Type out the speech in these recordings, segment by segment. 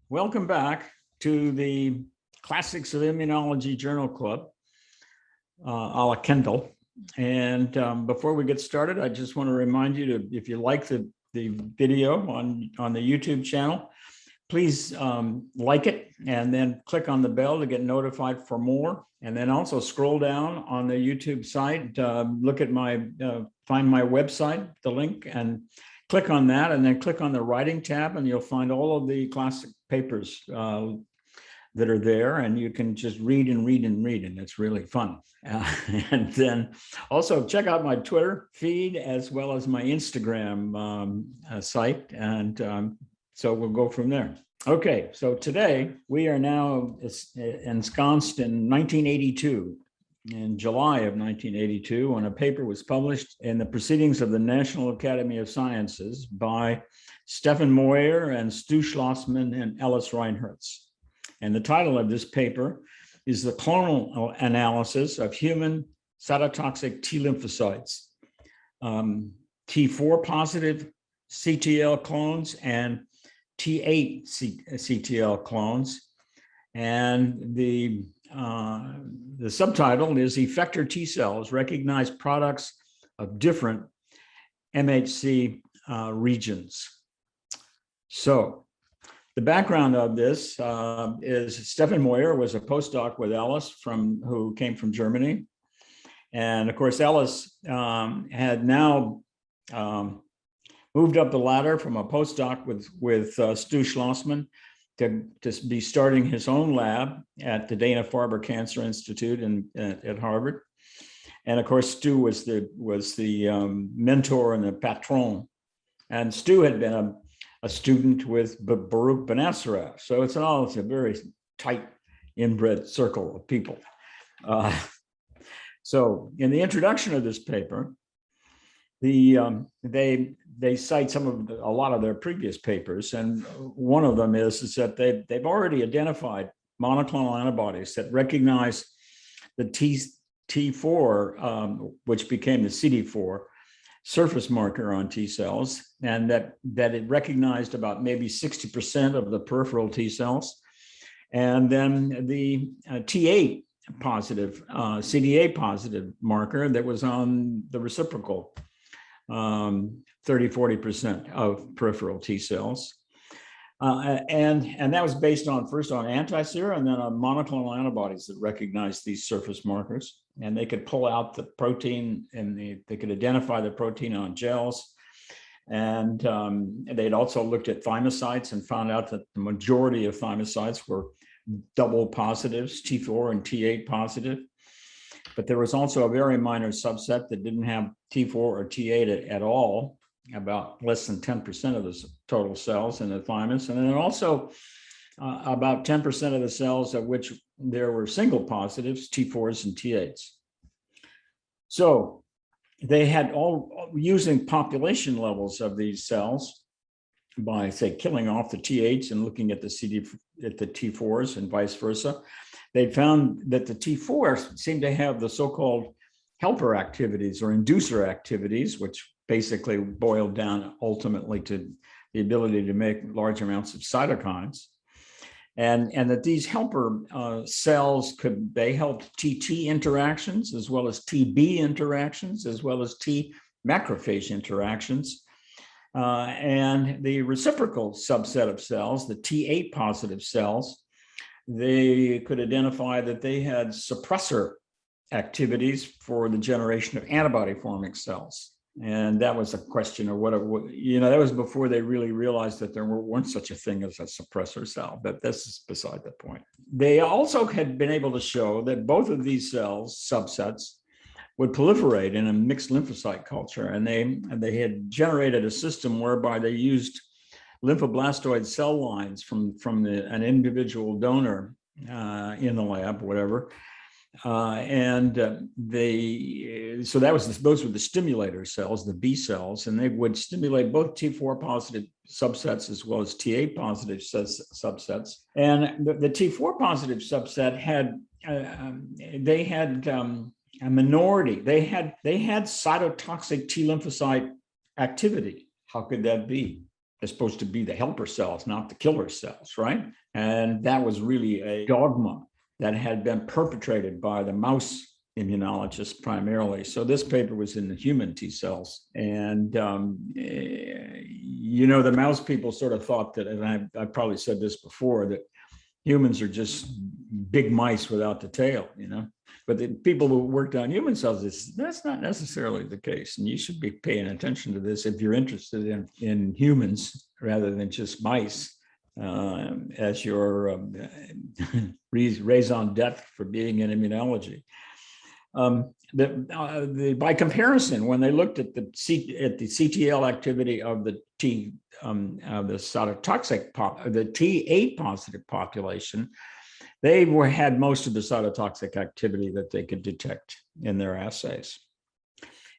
Welcome back to the Classics of Immunology Journal Club, a la Kendall. And before we get started, I just want to remind you to, if you like the video on the YouTube channel, please like it and then click on the bell to get notified for more. And then also scroll down on the YouTube site, look at find my website, the link, and click on that, and then click on the writing tab, and you'll find all of the classic papers that are there, and you can just read and read and read, and it's really fun. And then also check out my Twitter feed as well as my Instagram site, and so we'll go from there. Okay, so today we are now ensconced in 1982. In July of 1982, when a paper was published in the Proceedings of the National Academy of Sciences by Stefan Moyer and Stu Schlossman and Ellis Reinhertz. And the title of this paper is The Clonal Analysis of Human Cytotoxic T lymphocytes, T4 positive CTL clones and T8 CTL clones. And the subtitle is Effector T cells recognize products of different MHC regions. So the background of this is Stefan Moyer was a postdoc with Ellis who came from Germany. And of course, Ellis had now moved up the ladder from a postdoc with Stu Schlossman to be starting his own lab at the Dana-Farber Cancer Institute at Harvard. And of course, Stu was the mentor and the patron. And Stu had been a student with Baruch Benacerraf. So it's a very tight inbred circle of people. So in the introduction of this paper, they cite a lot of their previous papers, and one of them is that they've already identified monoclonal antibodies that recognize the T4, which became the CD4 surface marker on T cells, and that it recognized about maybe 60% of the peripheral T cells, and then the T8 positive, CD8 positive marker that was on the reciprocal 30–40% of peripheral T cells. And that was based first on anti-sera and then on monoclonal antibodies that recognize these surface markers. And they could pull out the protein, and they could identify the protein on gels. And they'd also looked at thymocytes and found out that the majority of thymocytes were double positives, T4 and T8 positive. But there was also a very minor subset that didn't have T4 or T8 at all, about less than 10% of the total cells in the thymus. And then also about 10% of the cells of which there were single positives, T4s and T8s. So they had all using population levels of these cells by, say, killing off the T8s and looking at the T4s and vice versa. They found that the T4s seemed to have the so-called helper activities or inducer activities, which basically boiled down ultimately to the ability to make large amounts of cytokines. And that these helper cells they helped TT interactions as well as TB interactions as well as T macrophage interactions. And the reciprocal subset of cells, the T8 positive cells, they could identify that they had suppressor activities for the generation of antibody forming cells. And that was a question of that was before they really realized that there weren't such a thing as a suppressor cell, but this is beside the point. They also had been able to show that both of these cells, subsets, would proliferate in a mixed lymphocyte culture. And they had generated a system whereby they used lymphoblastoid cell lines from an individual donor in the lab, whatever. Those were the stimulator cells, the B cells, and they would stimulate both T4 positive subsets as well as T8 positive subsets. And the T4 positive subset had a minority. They had cytotoxic T lymphocyte activity. How could that be? They're supposed to be the helper cells, not the killer cells, right? And that was really a dogma that had been perpetrated by the mouse immunologists primarily. So this paper was in the human T cells. And, the mouse people sort of thought that, and I probably said this before, that humans are just big mice without the tail, But the people who worked on human cells, that's not necessarily the case. And you should be paying attention to this if you're interested in humans rather than just mice as your raison d'etre for being in immunology. By comparison, when they looked at the CTL activity of the cytotoxic the T8 positive population, they had most of the cytotoxic activity that they could detect in their assays.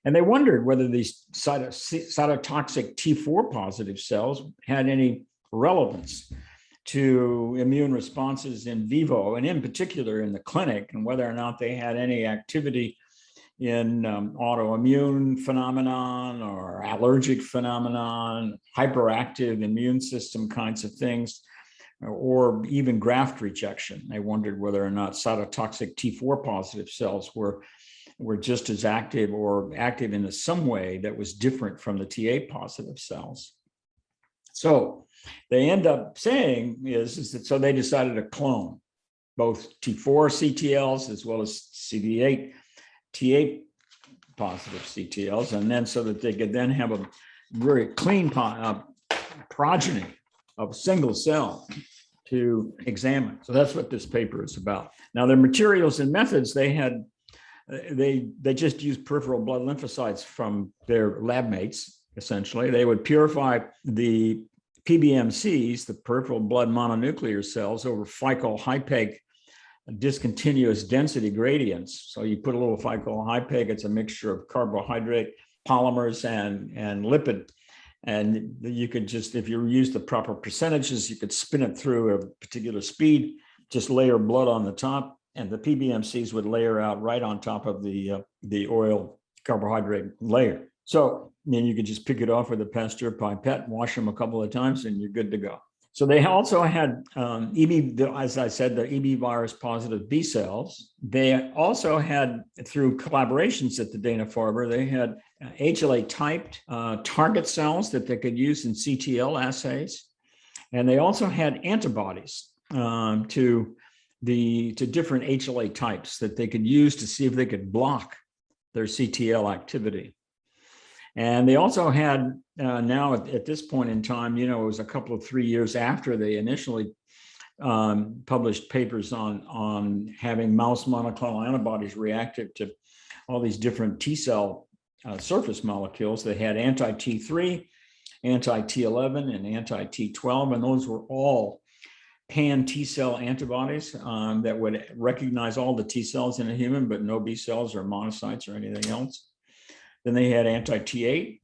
And they wondered whether these cytotoxic T4 positive cells had any relevance to immune responses in vivo, and in particular in the clinic, and whether or not they had any activity in autoimmune phenomenon or allergic phenomenon, hyperactive immune system kinds of things, or even graft rejection. They wondered whether or not cytotoxic T4 positive cells were just as active or active in some way that was different from the T8 positive cells. So they end up saying is that so they decided to clone both T4 CTLs as well as CD8 T8 positive CTLs, and then so that they could then have a very clean progeny of single cell to examine. So that's what this paper is about. Now, their materials and methods, they just used peripheral blood lymphocytes from their lab mates, essentially. They would purify the PBMCs, the peripheral blood mononuclear cells, over Fico-Hypeg discontinuous density gradients. So you put a little Fico-Hypeg, it's a mixture of carbohydrate, polymers, and lipid. And you could just, if you use the proper percentages, you could spin it through a particular speed, just layer blood on the top, and the PBMCs would layer out right on top of the oil carbohydrate layer. So then you could just pick it off with a Pasteur pipette, wash them a couple of times, and you're good to go. So they also had as I said, the EB virus positive B cells. They also had, through collaborations at the Dana-Farber, they had HLA typed target cells that they could use in CTL assays. And they also had antibodies to different HLA types that they could use to see if they could block their CTL activity. And they also had, now at this point in time, it was a couple of 3 years after they initially published papers on having mouse monoclonal antibodies reactive to all these different T cell surface molecules. They had anti-T3, anti-T11, and anti-T12, and those were all pan T cell antibodies that would recognize all the T cells in a human, but no B cells or monocytes or anything else. Then they had anti-T8,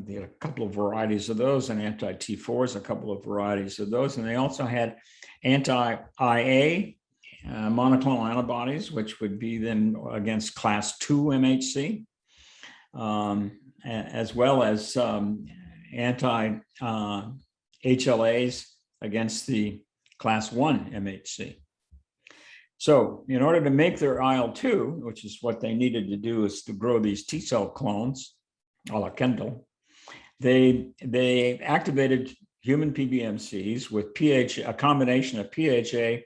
they had a couple of varieties of those, and anti-T4s, a couple of varieties of those. And they also had anti-IA monoclonal antibodies, which would be then against class 2 MHC, as well as anti-HLAs against the class 1 MHC. So in order to make their IL-2, which is what they needed to do, is to grow these T cell clones, a la Kendall, they activated human PBMCs with a combination of PHA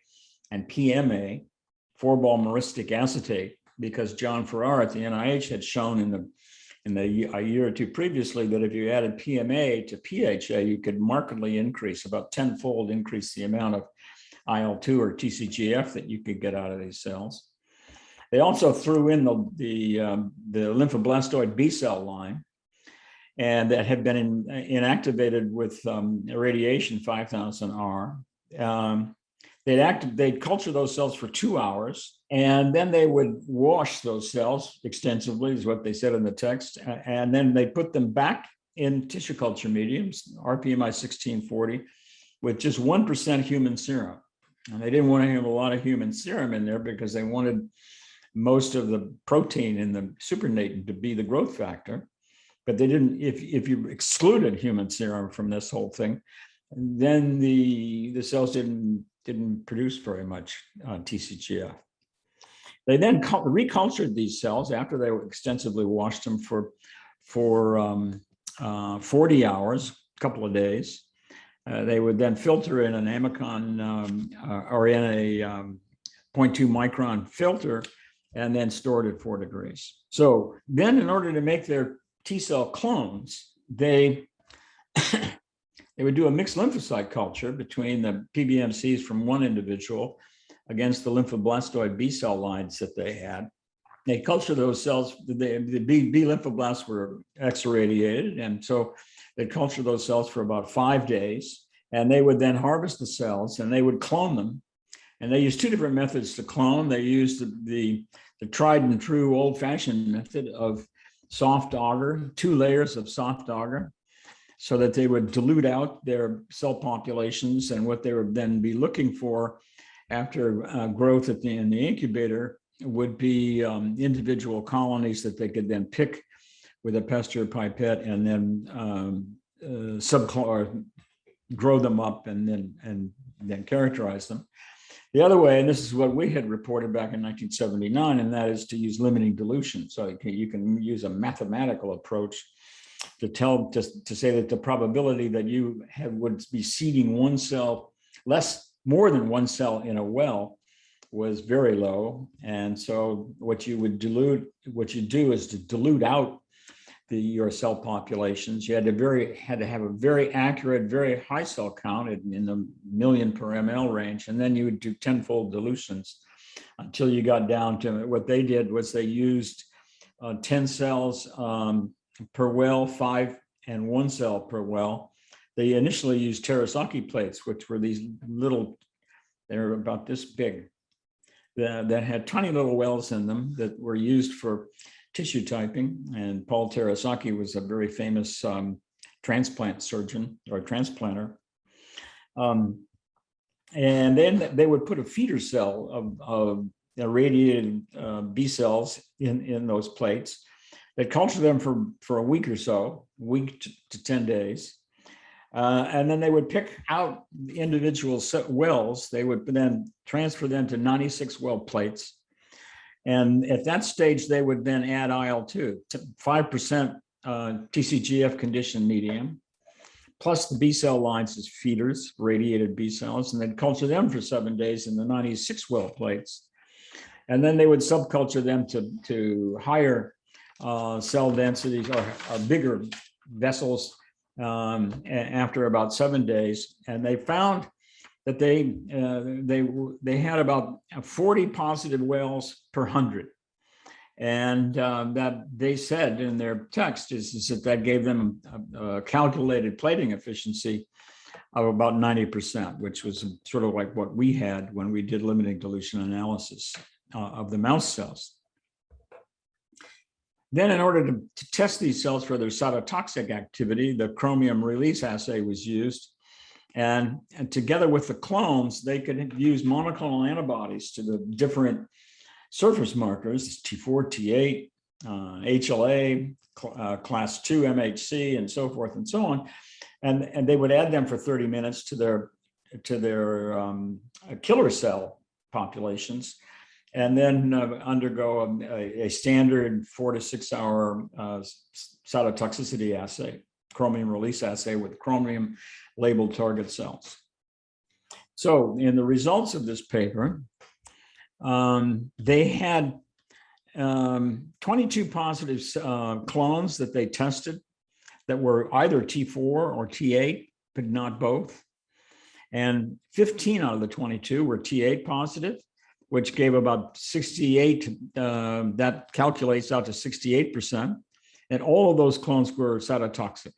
and PMA, 4-ball myristic acetate, because John Ferrar at the NIH had shown a year or two previously that if you added PMA to PHA, you could markedly increase, about 10-fold increase the amount of IL-2 or TCGF that you could get out of these cells. They also threw in the lymphoblastoid B cell line, and that had been inactivated with irradiation 5000R. They'd culture those cells for 2 hours, and then they would wash those cells extensively, is what they said in the text, and then they put them back in tissue culture mediums, RPMI 1640, with just 1% human serum. And they didn't want to have a lot of human serum in there because they wanted most of the protein in the supernatant to be the growth factor. but they didn't, if you excluded human serum from this whole thing, then the cells didn't produce very much TCGF. They then recultured these cells after they extensively washed them for 40 hours, a couple of days. They would then filter in an Amicon or in a 0.2 micron filter, and then stored at 4 degrees. So then, in order to make their T cell clones, they would do a mixed lymphocyte culture between the PBMCs from one individual against the lymphoblastoid B cell lines that they had. They culture those cells. The B lymphoblasts were X-irradiated, and so they'd culture those cells for about 5 days, and they would then harvest the cells and they would clone them. And they used 2 different methods to clone. They used the tried and true old-fashioned method of soft agar, 2 layers of soft agar, so that they would dilute out their cell populations. And what they would then be looking for after growth in the incubator would be individual colonies that they could then pick with a Pasteur pipette and then grow them up and then characterize them. The other way, and this is what we had reported back in 1979, and that is to use limiting dilution. So you can use a mathematical approach to say that the probability that you would be seeding one cell, more than one cell in a well, was very low. And so what you do is to dilute out your cell populations. You had to have a very accurate, very high cell count in the million per ml range, and then you would do 10-fold dilutions until you got down to what they did was they used 10 cells per well, 5 and 1 cell per well. They initially used Terasaki plates, which were these little, they're about this big, that had tiny little wells in them that were used for tissue typing. And Paul Terasaki was a very famous transplant surgeon or transplanter. And then they would put a feeder cell of irradiated B cells in those plates. They'd culture them for a week or so, a week to 10 days. And then they would pick out individual wells. They would then transfer them to 96 well plates. And at that stage, they would then add IL-2, 5% TCGF conditioned medium, plus the B cell lines as feeders, radiated B cells, and they'd culture them for 7 days in the 96 well plates. And then they would subculture them to higher cell densities or bigger vessels after about 7 days. And they found that they had about 40 positive wells per 100. And that they said in their text is that gave them a calculated plating efficiency of about 90%, which was sort of like what we had when we did limiting dilution analysis of the mouse cells. Then in order to test these cells for their cytotoxic activity, the chromium release assay was used. And together with the clones, they could use monoclonal antibodies to the different surface markers, T4, T8, HLA, class 2 MHC, and so forth and so on. And they would add them for 30 minutes to their killer cell populations, and then undergo a standard 4 to 6 hour cytotoxicity assay, chromium release assay with chromium labeled target cells. So in the results of this paper, they had 22 positive clones that they tested that were either T4 or T8, but not both. And 15 out of the 22 were T8 positive, which gave about 68, that calculates out to 68%. And all of those clones were cytotoxic.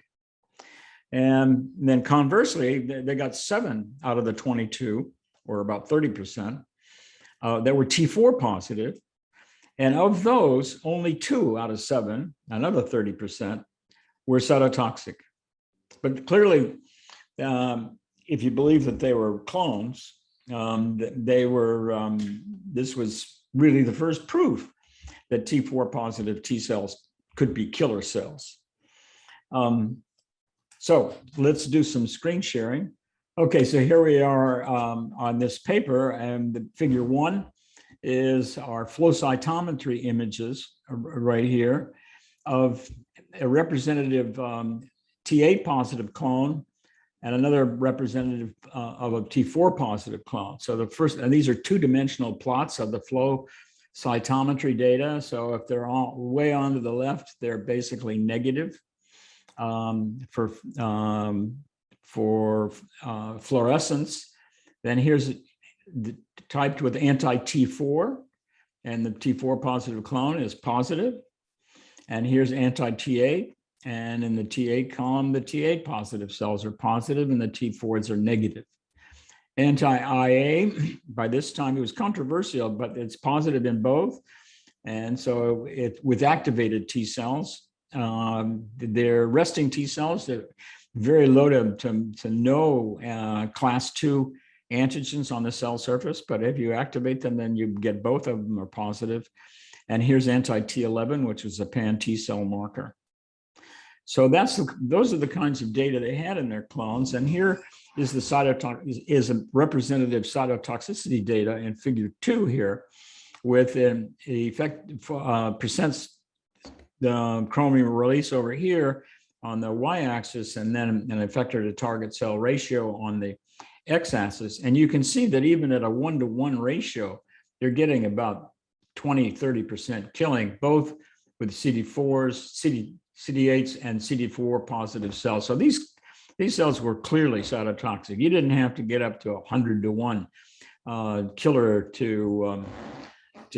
And then conversely, they got 7 out of the 22, or about 30%, that were T4 positive. And of those, only 2 out of 7, another 30%, were cytotoxic. But clearly, if you believe that they were clones, they were, this was really the first proof that T4 positive T cells could be killer cells. So let's do some screen sharing. Okay, so here we are on this paper, and the figure 1 is our flow cytometry images right here of a representative TA positive clone and another representative of a T4 positive clone. So the first, and these are two-dimensional plots of the flow cytometry data. So if they're all way on to the left, they're basically negative for fluorescence. Then here's typed with anti-T4, and the T4 positive clone is positive. And here's anti-TA, and in the TA column, the TA positive cells are positive and the T4s are negative. Anti-IA, by this time it was controversial, but it's positive in both. And so with activated T cells, they're resting T cells, they're very low to no class 2 antigens on the cell surface, but if you activate them, then you get both of them are positive. And here's anti-T11, which is a pan-T cell marker. So those are the kinds of data they had in their clones. And here is is a representative cytotoxicity data in figure 2 here, with an effect percents the chromium release over here on the y-axis, and then an effector to target cell ratio on the x-axis. And you can see that even at a 1-to-1 ratio, they're getting about 20-30% killing, both with CD4s, CD8s, and CD4 positive cells. So these cells were clearly cytotoxic. You didn't have to get up to 100-to-1 killer to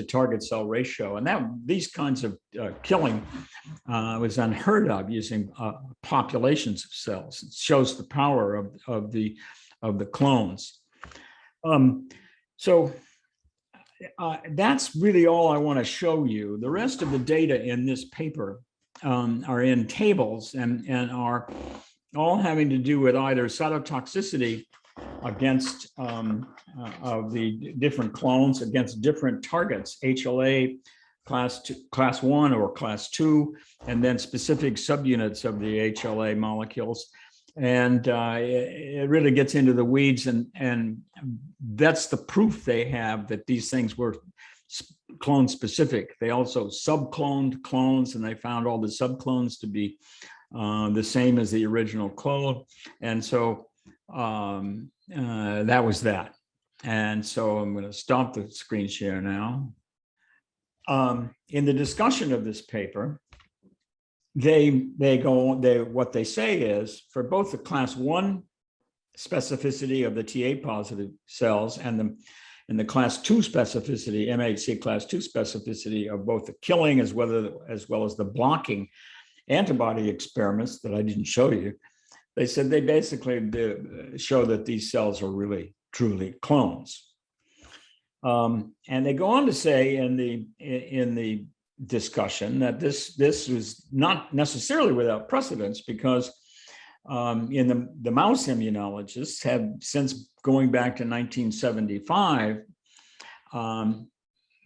target cell ratio. And these kinds of killing was unheard of using populations of cells. It shows the power of the clones. So that's really all I want to show you. The rest of the data in this paper are in tables and are all having to do with either cytotoxicity against of the different clones against different targets, HLA class 1 or class 2, and then specific subunits of the HLA molecules. And it really gets into the weeds, and that's the proof they have that these things were clone specific. They also subcloned clones, and they found all the subclones to be the same as the original clone. And so that was that. And so I'm going to stop the screen share now. In the discussion of this paper, what they say is for both the class 1 specificity of the TA positive cells and the class 2 specificity, MHC class 2 specificity of both the killing as well as the blocking antibody experiments that I didn't show you, they said they basically show that these cells are really truly clones. And they go on to say in the discussion that this was not necessarily without precedence, because in the mouse immunologists have, since going back to 1975,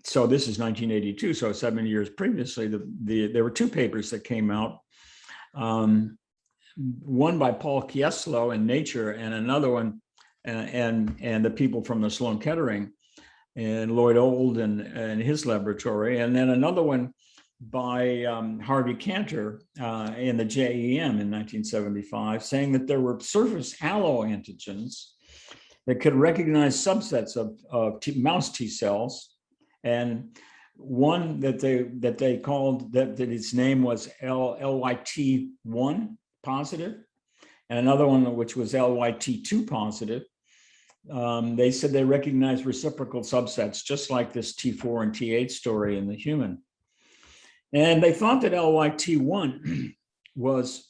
so this is 1982, so 7 years previously, there were 2 papers that came out, one by Paul Chieslo in Nature, and another one, and the people from the Sloan Kettering and Lloyd Old and his laboratory, and then another one by Harvey Cantor in the JEM in 1975, saying that there were surface alloantigens that could recognize subsets of mouse T cells, and one that they called that its name was LYT1 positive, and another one which was LYT2 positive. They said they recognized reciprocal subsets, just like this T4 and T8 story in the human. And they thought that LYT1 was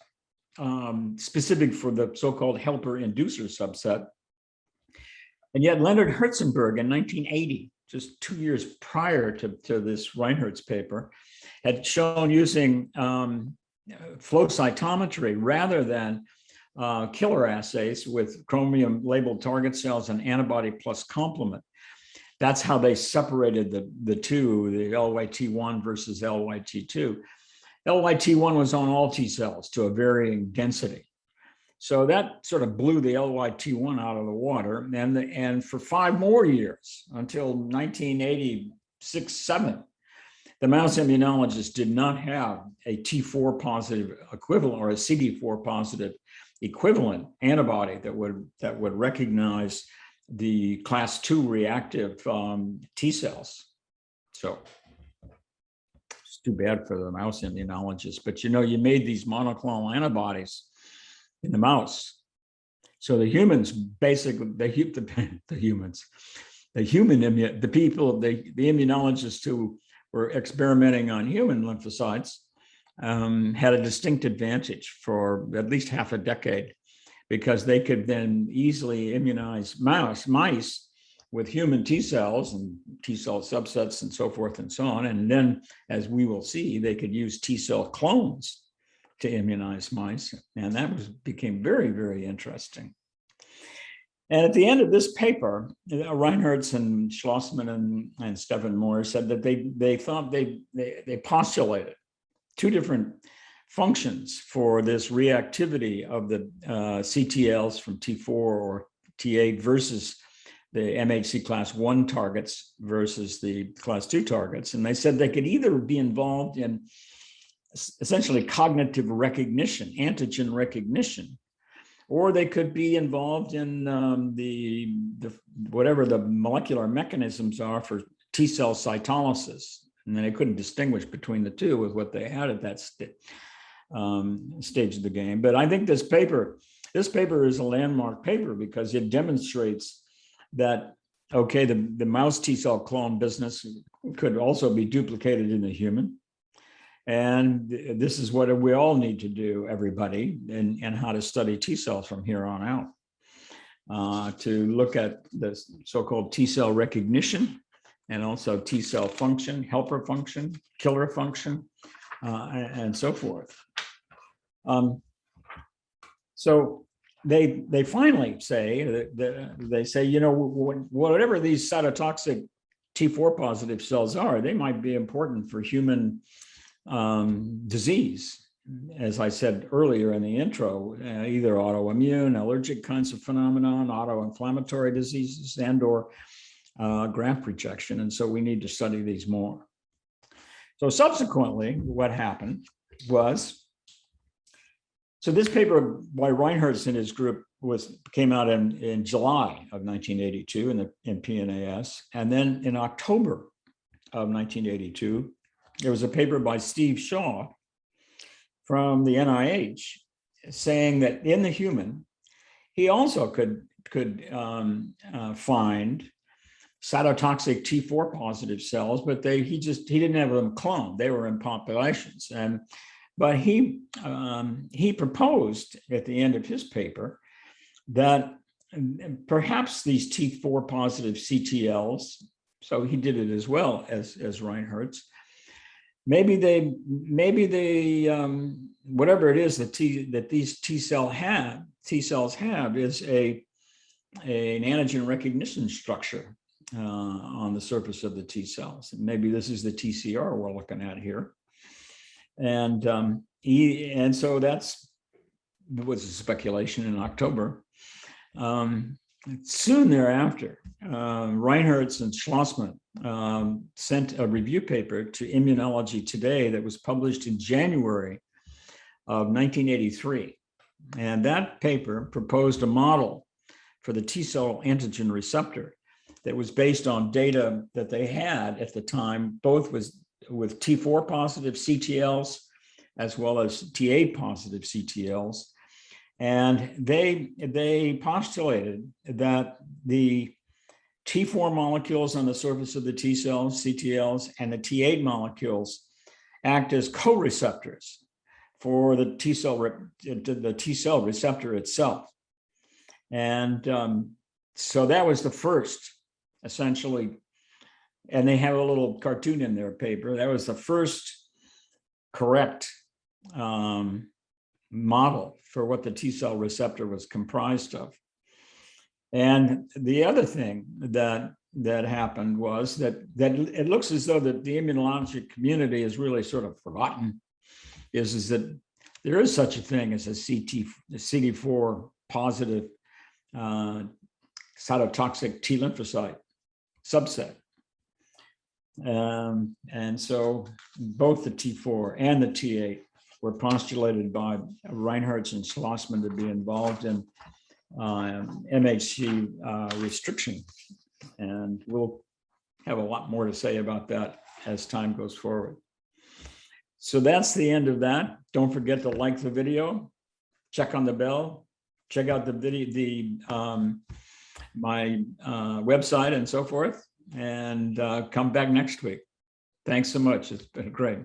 specific for the so-called helper-inducer subset. And yet Leonard Herzenberg in 1980, just 2 years prior to this Reinhardt's paper, had shown using flow cytometry rather than killer assays with chromium labeled target cells and antibody plus complement. That's how they separated the two, the LYT1 versus LYT2. LYT1 was on all T cells to a varying density. So that sort of blew the LYT1 out of the water. And for 5 more years, until 1986-7, the mouse immunologists did not have a T4 positive equivalent or a CD4 positive equivalent antibody that would recognize the class 2 reactive T cells. So it's too bad for the mouse immunologists. But you made these monoclonal antibodies in the mouse. So the humans, basically, the immunologists who were experimenting on human lymphocytes had a distinct advantage for at least half a decade, because they could then easily immunize mice with human T cells and T cell subsets and so forth and so on. And then, as we will see, they could use T cell clones to immunize mice. And that became very, very interesting. And at the end of this paper, Reinherz and Schlossman and Stephen Moore said that they thought they postulated 2 different functions for this reactivity of the CTLs from T4 or T8 versus the MHC class 1 targets versus the class 2 targets. And they said they could either be involved in essentially cognitive recognition, antigen recognition, or they could be involved in the whatever the molecular mechanisms are for T cell cytolysis. And then they couldn't distinguish between the two with what they had at that stage of the game. But I think this paper is a landmark paper, because it demonstrates that, okay, the mouse T cell clone business could also be duplicated in the human. And this is what we all need to do, everybody, and how to study T cells from here on out, to look at the so-called T cell recognition, and also T cell function, helper function, killer function, and so forth. So they finally say whatever these cytotoxic T4 positive cells are, they might be important for human disease, as I said earlier in the intro, either autoimmune, allergic kinds of phenomenon, autoinflammatory diseases, and/or graft rejection. And so we need to study these more. So subsequently, what happened was, so this paper by Reinherz and his group came out in July of 1982 in PNAS, and then in October of 1982. There was a paper by Steve Shaw from the NIH saying that in the human, he also could find cytotoxic T4 positive cells, but he didn't have them cloned. They were in populations, but he proposed at the end of his paper that perhaps these T4 positive CTLs, so he did it as well as Reinherz, maybe they whatever it is that these T cells have is an antigen recognition structure on the surface of the T cells. And maybe this is the TCR we're looking at here. And so that was a speculation in October. Soon thereafter, Reinherz and Schlossman sent a review paper to Immunology Today that was published in January of 1983. And that paper proposed a model for the T cell antigen receptor that was based on data that they had at the time, both with T4 positive CTLs as well as T8 positive CTLs. And they postulated that the T4 molecules on the surface of the T cells, CTLs, and the T8 molecules act as co-receptors for the T cell receptor itself. And so that was the first, essentially, and they have a little cartoon in their paper. That was the first correct model for what the T cell receptor was comprised of. And the other thing that happened was that it looks as though that the immunologic community is really sort of forgotten is that there is such a thing as a CD4 positive cytotoxic T lymphocyte subset. And so both the T4 and the T8 were postulated by Reinhardt and Schlossman to be involved in MHC restriction. And we'll have a lot more to say about that as time goes forward. So that's the end of that. Don't forget to like the video, check on the bell, check out the video, my website and so forth, and come back next week. Thanks so much. It's been great.